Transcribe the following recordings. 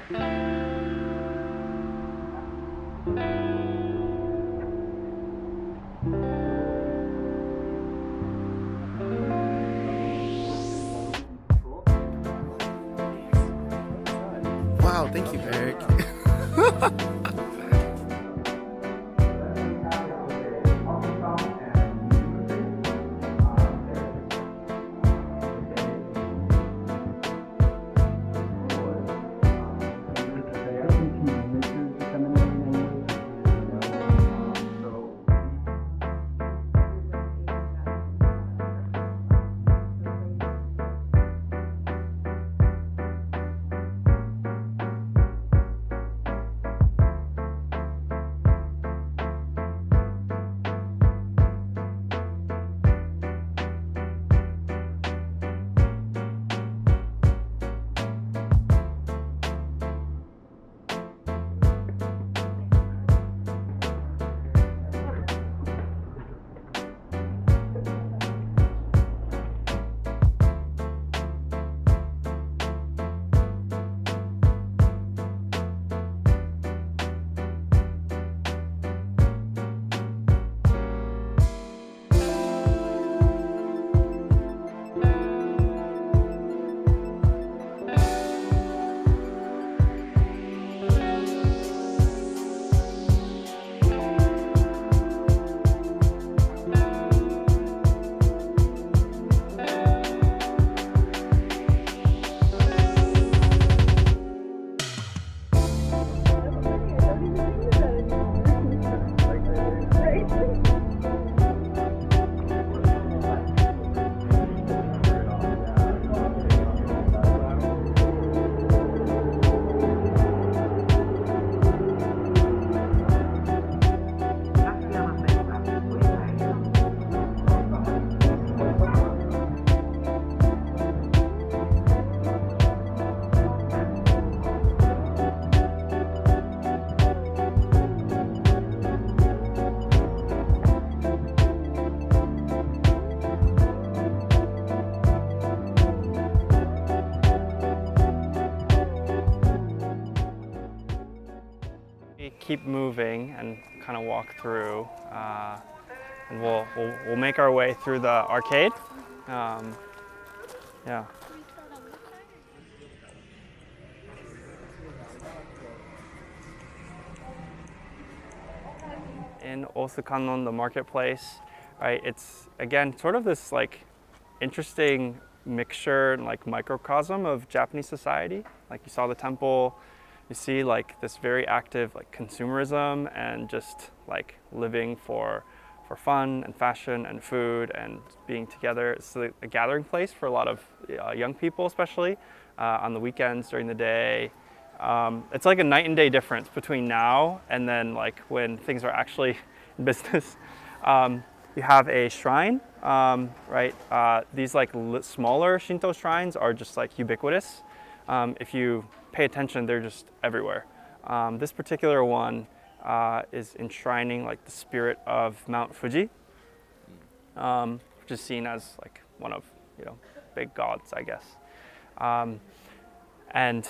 Wow, thank you, Eric. We keep moving and kind of walk through, and we'll make our way through the arcade. Yeah. In Osukanon, the marketplace, right? It's again sort of this like interesting mixture and like microcosm of Japanese society. Like you saw the temple, you see like this very active like consumerism and just like living for fun and fashion and food and being together. It's a gathering place for a lot of young people, especially on the weekends during the day. It's like a night and day difference between now and then like when things are actually in business. You have a shrine, right? These like smaller Shinto shrines are just like ubiquitous. If you pay attention, they're just everywhere. This particular one is enshrining like the spirit of Mount Fuji, which is seen as like one of big gods, I guess. And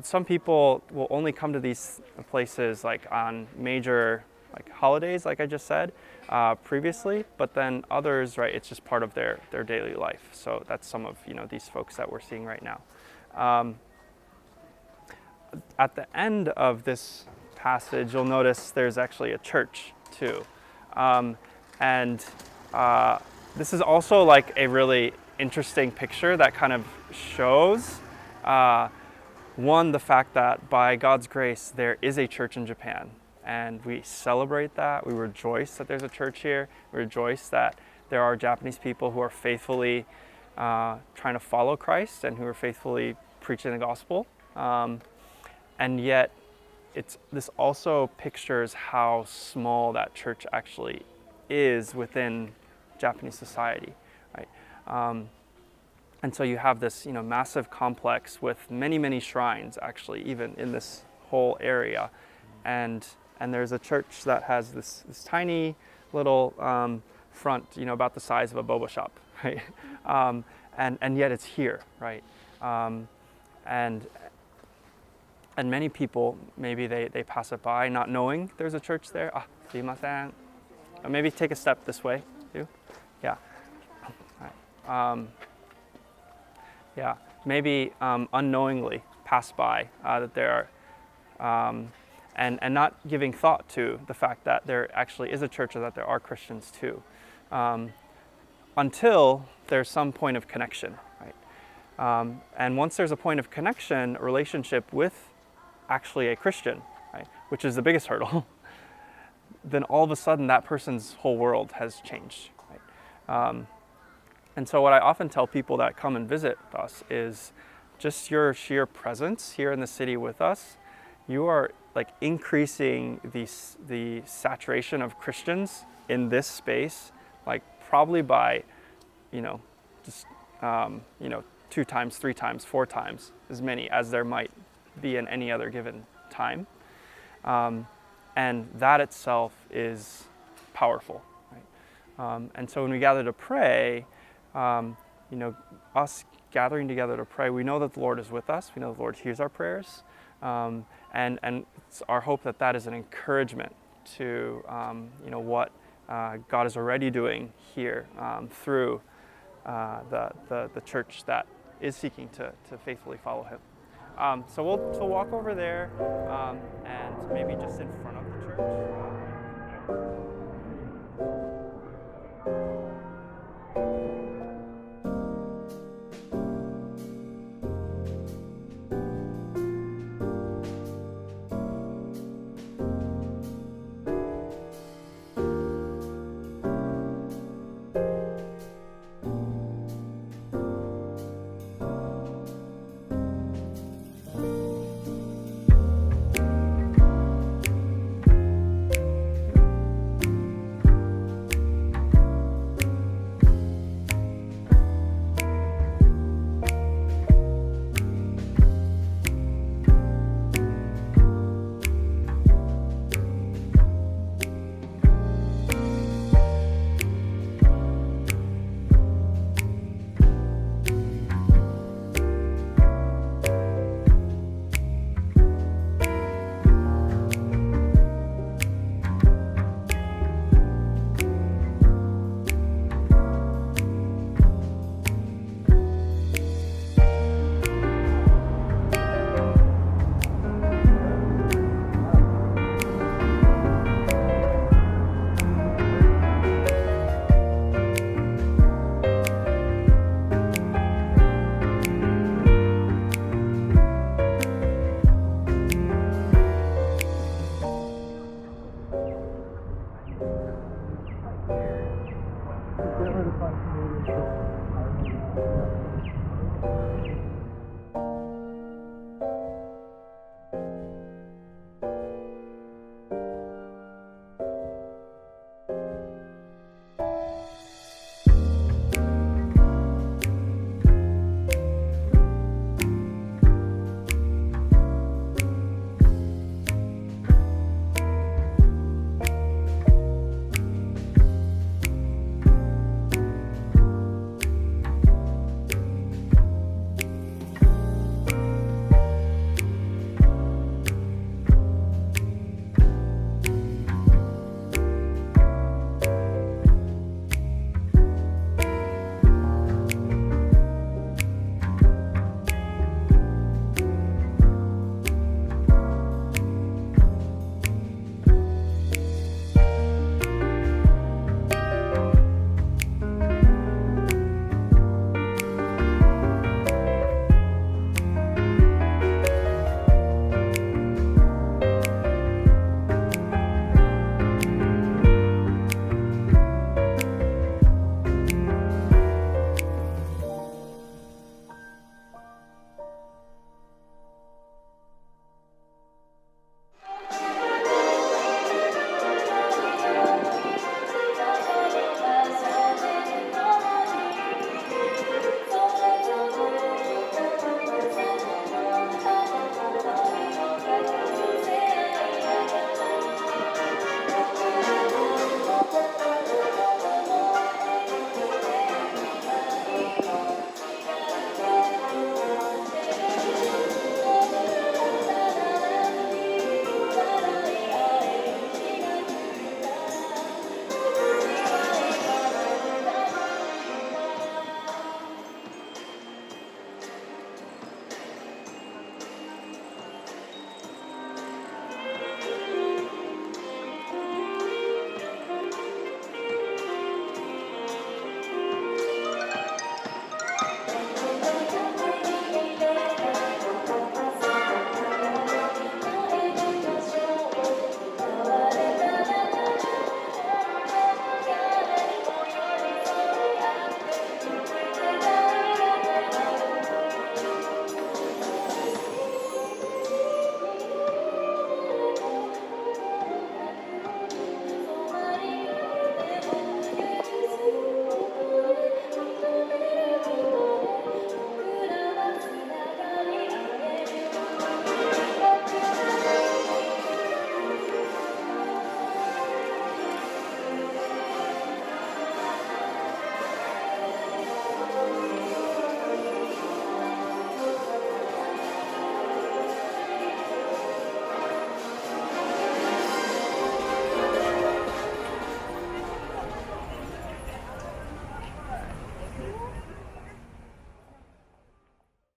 some people will only come to these places like on major like holidays, like I just said previously. But then others, right? It's just part of their daily life. So that's some of these folks that we're seeing right now. At the end of this passage, you'll notice there's actually a church too. And this is also like a really interesting picture that kind of shows, one, the fact that by God's grace, there is a church in Japan. And we celebrate that. We rejoice that there's a church here. We rejoice that there are Japanese people who are faithfully trying to follow Christ and who are faithfully preaching the gospel. And yet, this also pictures how small that church actually is within Japanese society, right? And so you have this, massive complex with many, many shrines actually, even in this whole area, and there's a church that has this tiny little front, about the size of a boba shop, right? And yet it's here, right? And And many people, maybe they pass it by not knowing there's a church there. Ah, sumimasen. Maybe take a step this way too. Yeah. Yeah. Maybe unknowingly pass by that there are, and not giving thought to the fact that there actually is a church or that there are Christians too, until there's some point of connection, right? And once there's a point of connection, a relationship with actually a Christian, right, which is the biggest hurdle, then all of a sudden that person's whole world has changed, right? And so what I often tell people that come and visit us is just your sheer presence here in the city with us, you are like increasing the saturation of Christians in this space, like probably by, just, 2 times, 3 times, 4 times as many as there might be in any other given time. And that itself is powerful, right? And so when we gather to pray, us gathering together to pray, we know that the Lord is with us. We know the Lord hears our prayers. And it's our hope that that is an encouragement to, what God is already doing here through the church that is seeking to faithfully follow Him. So we'll walk over there and maybe just in front of the church.